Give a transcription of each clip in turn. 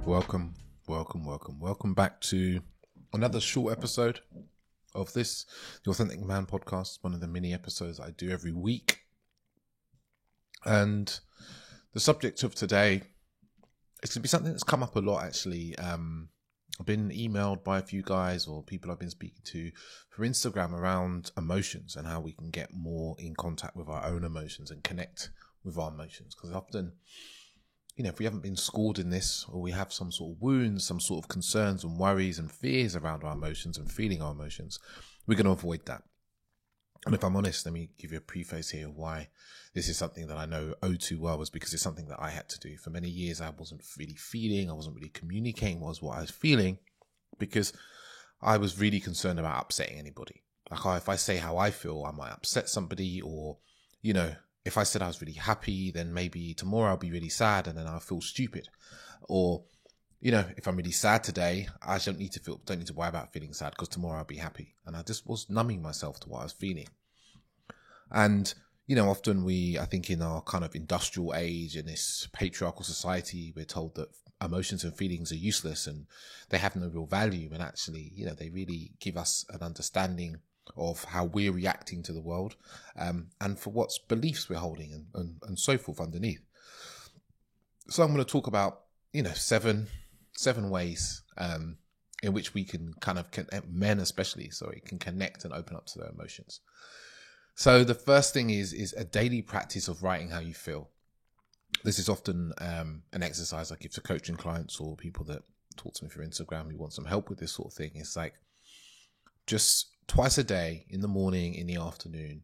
Welcome back to another short episode of this, the Authentic Man podcast, one of the mini episodes I do every week. And the subject of today, it's going to be something that's come up a lot, actually. I've been emailed by a few guys or people I've been speaking to for Instagram around emotions and how we can get more in contact with our own emotions and connect with our emotions. Because often, if we haven't been schooled in this, or we have some sort of wounds, some sort of concerns and worries and fears around our emotions and feeling our emotions, we're going to avoid that. And if I'm honest, let me give you a preface here of why this is something that I know too well, was because it's something that I had to do. For many years, I wasn't really feeling, I wasn't really communicating what I was feeling, because I was really concerned about upsetting anybody. Like, if I say how I feel, I might upset somebody, or, if I said I was really happy, then maybe tomorrow I'll be really sad and then I'll feel stupid. Or, if I'm really sad today, I don't need to worry about feeling sad because tomorrow I'll be happy. And I just was numbing myself to what I was feeling. And, often I think in our kind of industrial age, in this patriarchal society, we're told that emotions and feelings are useless and they have no real value. And actually, they really give us an understanding of how we're reacting to the world, and for what beliefs we're holding and so forth underneath. So I'm going to talk about, 7 ways in which we can kind of, men especially, can connect and open up to their emotions. So the first thing is a daily practice of writing how you feel. This is often an exercise I give to coaching clients or people that talk to me through Instagram who want some help with this sort of thing. It's like just twice a day, in the morning, in the afternoon,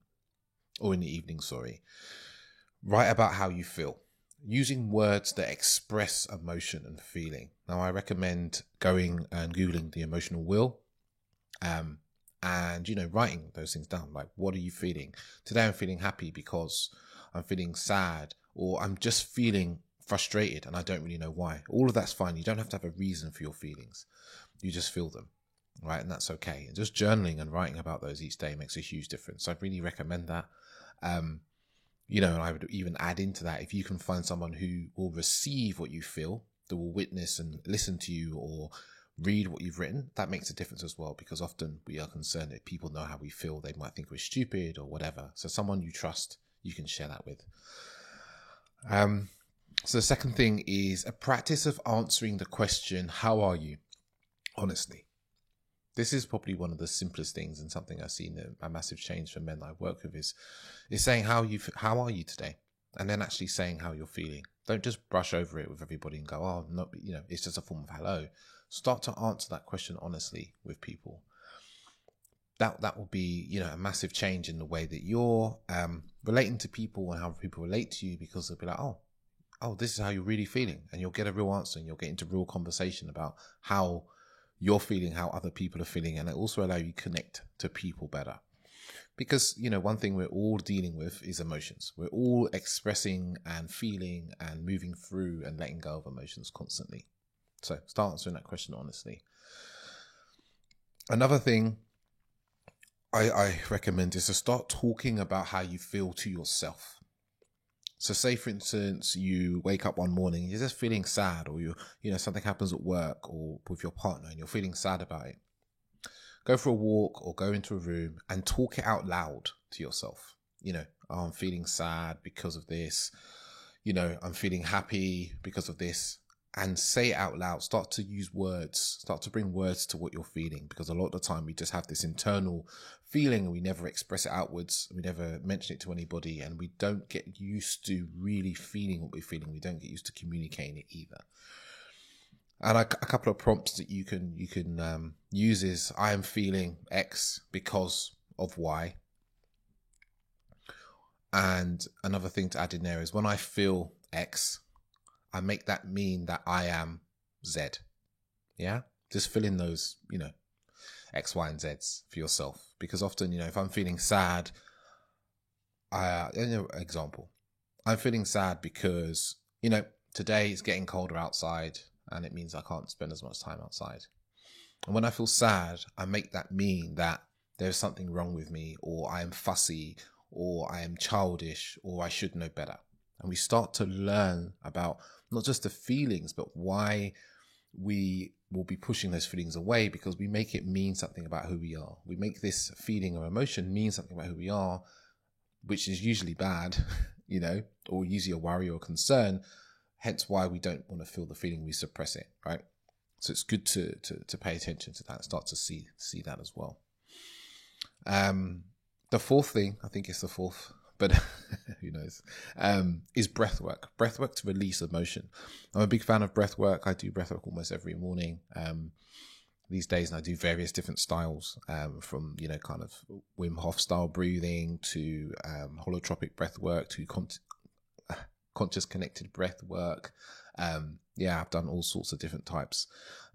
or in the evening, write about how you feel, using words that express emotion and feeling. Now, I recommend going and Googling the emotional wheel, and, writing those things down. Like, what are you feeling? Today, I'm feeling happy because I'm feeling sad, or I'm just feeling frustrated and I don't really know why. All of that's fine. You don't have to have a reason for your feelings. You just feel them. Right, and that's okay. And just journaling and writing about those each day makes a huge difference. So I really recommend that. And I would even add into that, if you can find someone who will receive what you feel, that will witness and listen to you or read what you've written, that makes a difference as well. Because often we are concerned if people know how we feel, they might think we're stupid or whatever. So someone you trust, you can share that with. So the second thing is a practice of answering the question, how are you? Honestly. This is probably one of the simplest things, and something I've seen a massive change for men I work with is saying how are you today, and then actually saying how you're feeling. Don't just brush over it with everybody and go, oh, no, it's just a form of hello. Start to answer that question honestly with people. That will be a massive change in the way that you're relating to people and how people relate to you, because they'll be like, oh, this is how you're really feeling, and you'll get a real answer and you'll get into real conversation about how you're feeling, how other people are feeling, and it also allows you to connect to people better. Because, one thing we're all dealing with is emotions. We're all expressing and feeling and moving through and letting go of emotions constantly. So start answering that question honestly. Another thing I recommend is to start talking about how you feel to yourself. So say, for instance, you wake up one morning, you're just feeling sad, or something happens at work or with your partner and you're feeling sad about it. Go for a walk or go into a room and talk it out loud to yourself. I'm feeling sad because of this. I'm feeling happy because of this. And say it out loud. Start to use words. Start to bring words to what you're feeling, because a lot of the time we just have this internal feeling and we never express it outwards. We never mention it to anybody, and we don't get used to really feeling what we're feeling. We don't get used to communicating it either. And a couple of prompts that you can use is, I am feeling X because of Y. And another thing to add in there is, when I feel X, I make that mean that I am Z. Yeah? Just fill in those, X, Y, and Zs for yourself. Because often, if I'm feeling sad, example, I'm feeling sad because, today it's getting colder outside and it means I can't spend as much time outside. And when I feel sad, I make that mean that there's something wrong with me, or I am fussy, or I am childish, or I should know better. And we start to learn about not just the feelings, but why we will be pushing those feelings away because we make it mean something about who we are. We make this feeling or emotion mean something about who we are, which is usually bad, or usually a worry or concern. Hence why we don't want to feel the feeling, we suppress it, right? So it's good to pay attention to that, start to see that as well. The fourth thing, I think it's the fourth, but who knows, is breath work. Breath work to release emotion. I'm a big fan of breath work. I do breath work almost every morning these days, and I do various different styles, from, kind of Wim Hof style breathing to holotropic breath work to conscious connected breath work. I've done all sorts of different types,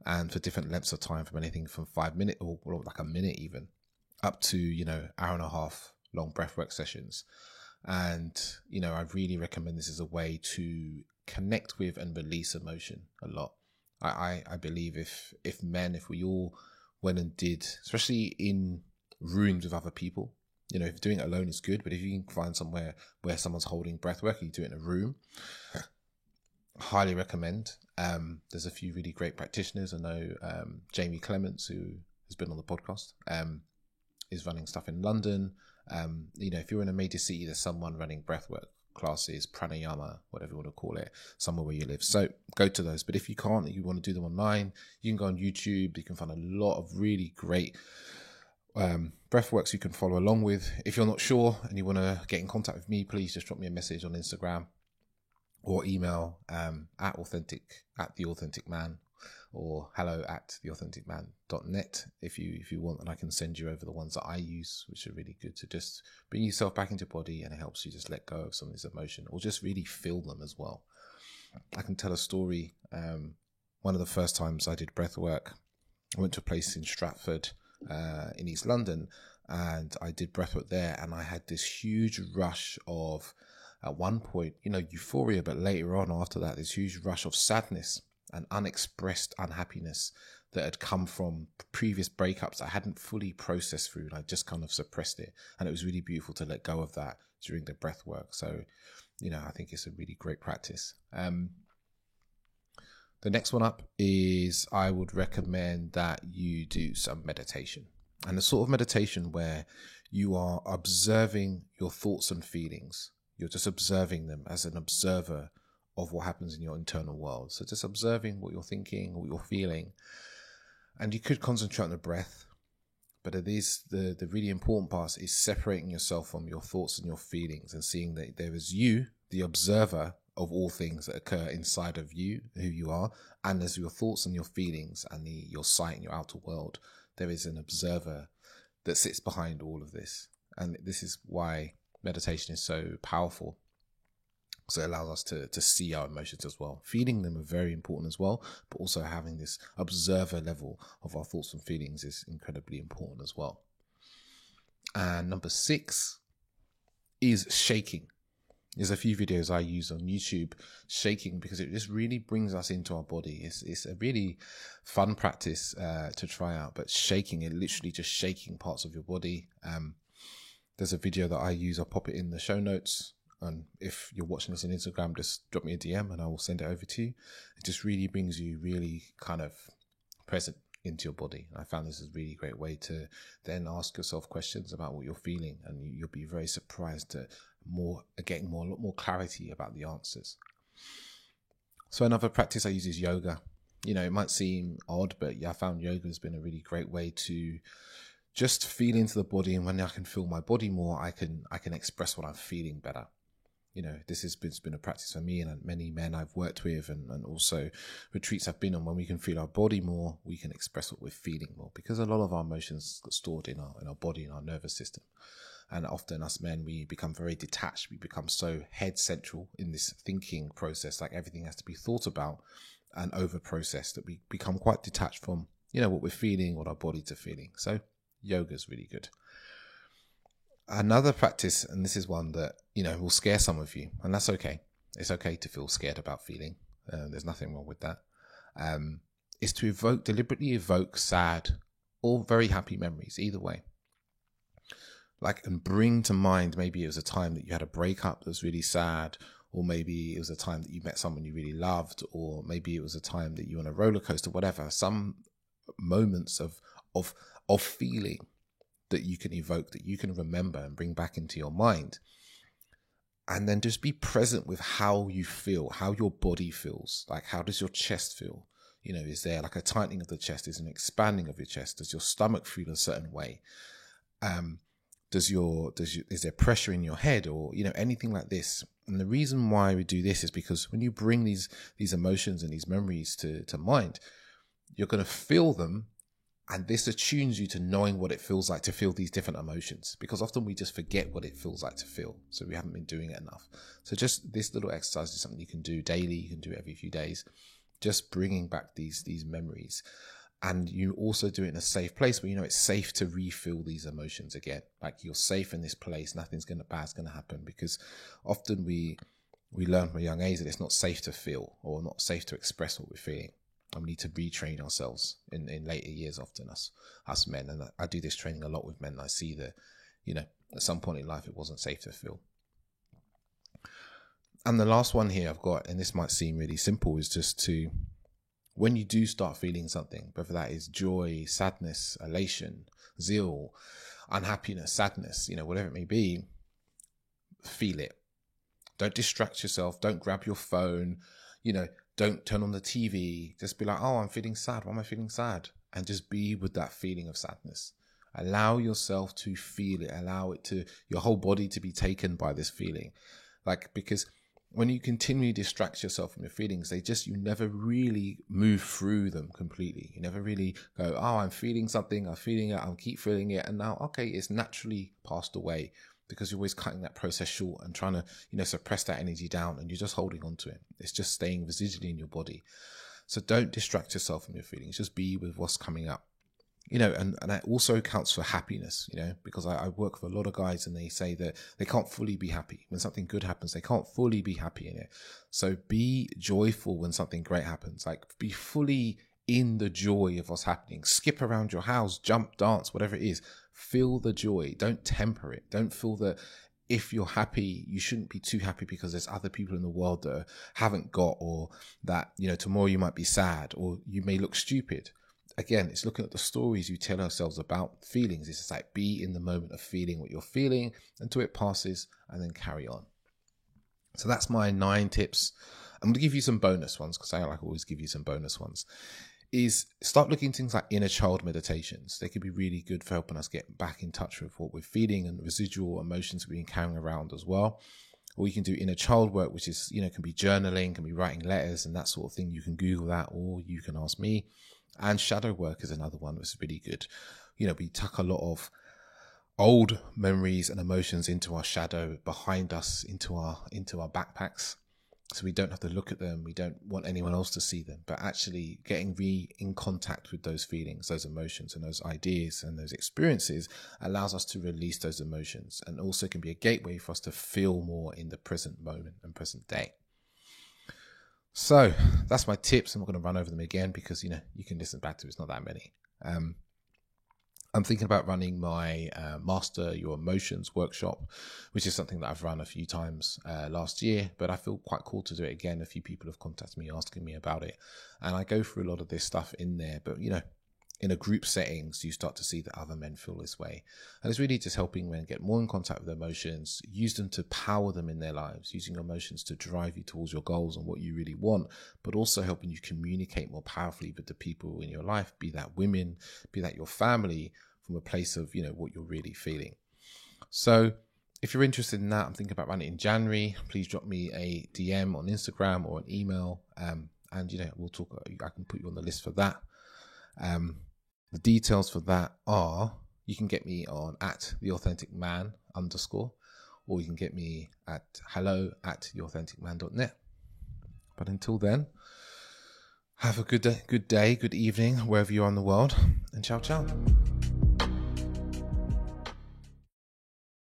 and for different lengths of time, from anything from 5 minutes or like a minute even, up to, hour and a half long breathwork sessions. And, I really recommend this as a way to connect with and release emotion a lot. I believe if we all went and did, especially in rooms with other people, if doing it alone is good, but if you can find somewhere where someone's holding breathwork and you do it in a room, highly recommend. There's a few really great practitioners. I know Jamie Clements, who has been on the podcast, is running stuff in London. If you're in a major city, there's someone running breathwork classes, pranayama, whatever you want to call it, somewhere where you live. So go to those. But if you can't, you want to do them online, you can go on YouTube. You can find a lot of really great breathworks you can follow along with. If you're not sure and you want to get in contact with me, please just drop me a message on Instagram or email at the authentic man, or hello@theauthenticman.net if you want, and I can send you over the ones that I use, which are really good to just bring yourself back into your body, and it helps you just let go of some of this emotion or just really feel them as well. I can tell a story. One of the first times I did breath work, I went to a place in Stratford in East London, and I did breath work there, and I had this huge rush of, at one point, euphoria, but later on after that, this huge rush of sadness and unexpressed unhappiness that had come from previous breakups I hadn't fully processed through, and I just kind of suppressed it. And it was really beautiful to let go of that during the breath work. So, I think it's a really great practice. The next one up is, I would recommend that you do some meditation, and a sort of meditation where you are observing your thoughts and feelings. You're just observing them as an observer of what happens in your internal world. So just observing what you're thinking, what you're feeling. And you could concentrate on the breath, but it is the really important part is separating yourself from your thoughts and your feelings, and seeing that there is you, the observer of all things that occur inside of you, who you are, and there's your thoughts and your feelings and your sight and your outer world. There is an observer that sits behind all of this. And this is why meditation is so powerful. So it allows us to see our emotions as well. Feeling them are very important as well, but also having this observer level of our thoughts and feelings is incredibly important as well. And number 6 is shaking. There's a few videos I use on YouTube, shaking, because it just really brings us into our body. It's a really fun practice to try out, but shaking, it literally just shaking parts of your body. There's a video that I use. I'll pop it in the show notes. And if you're watching this on Instagram, just drop me a DM and I will send it over to you. It just really brings you really kind of present into your body. I found this is a really great way to then ask yourself questions about what you're feeling, and you'll be very surprised to a lot more clarity about the answers. So another practice I use is yoga. It might seem odd, but I found yoga has been a really great way to just feel into the body, and when I can feel my body more, I can express what I'm feeling better. This has been a practice for me and many men I've worked with, and also retreats I've been on. When we can feel our body more, we can express what we're feeling more, because a lot of our emotions get stored in our body, in our nervous system. And often us men, we become very detached. We become so head central in this thinking process, like everything has to be thought about and over processed, that we become quite detached from, what we're feeling, what our bodies are feeling. So yoga is really good. Another practice, and this is one that, will scare some of you, and that's okay. It's okay to feel scared about feeling. There's nothing wrong with that. Is to deliberately evoke sad or very happy memories, either way. And bring to mind, maybe it was a time that you had a breakup that was really sad, or maybe it was a time that you met someone you really loved, or maybe it was a time that you were on a roller coaster, whatever, some moments of feeling that you can evoke, that you can remember and bring back into your mind. And then just be present with how you feel, how your body feels. Like, how does your chest feel? You know, is there like a tightening of the chest? Is an expanding of your chest? Does your stomach feel a certain way? Is there pressure in your head, or, you know, anything like this? And the reason why we do this is because when you bring these emotions and these memories to mind, you're going to feel them. And this attunes you to knowing what it feels like to feel these different emotions, because often we just forget what it feels like to feel. So we haven't been doing it enough. So just this little exercise is something you can do daily. You can do it every few days, just bringing back these memories. And you also do it in a safe place where you know it's safe to re-feel these emotions again. Like, you're safe in this place. Nothing's bad's going to happen, because often we learn from a young age that it's not safe to feel, or not safe to express what we're feeling. And we need to retrain ourselves in later years, often us men. And I do this training a lot with men. I see that, you know, at some point in life, it wasn't safe to feel. And the last one here I've got, and this might seem really simple, is just to, when you do start feeling something, whether that is joy, sadness, elation, zeal, unhappiness, sadness, you know, whatever it may be, feel it. Don't distract yourself. Don't grab your phone, you know, don't turn on the TV. Just be like, oh, I'm feeling sad. Why am I feeling sad? And just be with that feeling of sadness. Allow yourself to feel it. Allow it to, your whole body to be taken by this feeling. Like, because when you continually distract yourself from your feelings, you never really move through them completely. You never really go, oh, I'm feeling something. I'm feeling it. I'll keep feeling it. And now, okay, it's naturally passed away, because you're always cutting that process short and trying to, you know, suppress that energy down, and you're just holding on to it. It's just staying residually in your body. So don't distract yourself from your feelings. Just be with what's coming up. You know, and that also counts for happiness, you know, because I work with a lot of guys, and they say that they can't fully be happy. When something good happens, they can't fully be happy in it. So be joyful when something great happens. Like, be fully in the joy of what's happening. Skip around your house, jump, dance, whatever it is. Feel the joy. Don't temper it. Don't feel that if you're happy, you shouldn't be too happy because there's other people in the world that haven't got, or that, you know, tomorrow you might be sad, or you may look stupid. Again, it's looking at the stories you tell ourselves about feelings. It's just like, be in the moment of feeling what you're feeling until it passes, and then carry on. So that's my 9 tips. I'm going to give you some bonus ones, because I like always give you some bonus ones. Is start looking at things like inner child meditations. They could be really good for helping us get back in touch with what we're feeling and residual emotions we've been carrying around as well. Or you can do inner child work, which is, you know, can be journaling, can be writing letters and that sort of thing. You can Google that, or you can ask me. And shadow work is another one that's really good. You know, we tuck a lot of old memories and emotions into our shadow, behind us, into our backpacks. So we don't have to look at them. We don't want anyone else to see them, but actually getting in contact with those feelings, those emotions and those ideas and those experiences allows us to release those emotions, and also can be a gateway for us to feel more in the present moment and present day. So that's my tips. I'm not going to run over them again, because, you know, you can listen back to it. It's not that many. I'm thinking about running my Master Your Emotions workshop, which is something that I've run a few times last year, but I feel quite cool to do it again. A few people have contacted me asking me about it, and I go through a lot of this stuff in there, but, you know, in a group settings, you start to see that other men feel this way. And it's really just helping men get more in contact with their emotions, use them to power them in their lives, using emotions to drive you towards your goals and what you really want, but also helping you communicate more powerfully with the people in your life, be that women, be that your family, from a place of, you know, what you're really feeling. So if you're interested in that, I'm thinking about running it in January. Please drop me a DM on Instagram or an email. And, you know, we'll talk, I can put you on the list for that. The details for that are, you can get me on @theauthenticman_, or you can get me at hello@theauthenticman.net. But until then, have a good day, good evening, wherever you are in the world, and ciao, ciao.